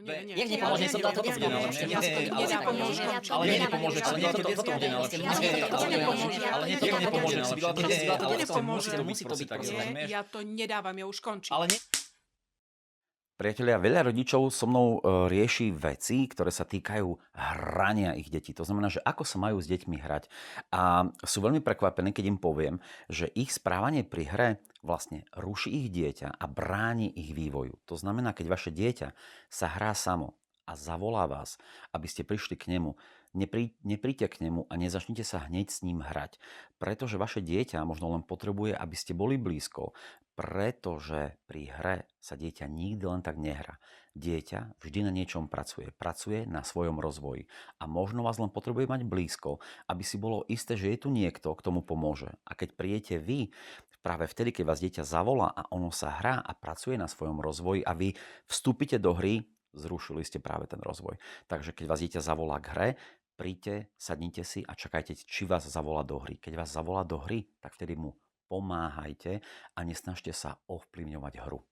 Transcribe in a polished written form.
nie. Jak nepomôže, som toto bude najlepšie. Ja si to nepomôže. Ale nie nepomôže, ale nie toto bude najlepšie. Ale nie toto nepomôže najlepšie. Musí to byť. Ja to nedávam, ja už končím. Priatelia, veľa rodičov so mnou rieši veci, ktoré sa týkajú hrania ich detí. To znamená, že ako sa majú s deťmi hrať. A sú veľmi prekvapení, keď im poviem, že ich správanie pri hre vlastne ruší ich dieťa a bráni ich vývoju. To znamená, keď vaše dieťa sa hrá samo a zavolá vás, aby ste prišli k nemu, nepríďte k nemu a nezačnite sa hneď s ním hrať. Pretože vaše dieťa možno len potrebuje, aby ste boli blízko, pretože pri hre sa dieťa nikdy len tak nehrá. Dieťa vždy na niečom pracuje na svojom rozvoji a možno vás len potrebuje mať blízko, aby si bolo isté, že je tu niekto, kto mu pomôže. A keď prídete vy, práve vtedy, keď vás dieťa zavolá a ono sa hrá a pracuje na svojom rozvoji a vy vstúpite do hry, zrušili ste práve ten rozvoj. Takže keď vás dieťa zavolá k hre, príďte, sadnite si a čakajte, či vás zavolá do hry. Keď vás zavolá do hry, tak vtedy mu pomáhajte a nesnažte sa ovplyvňovať hru.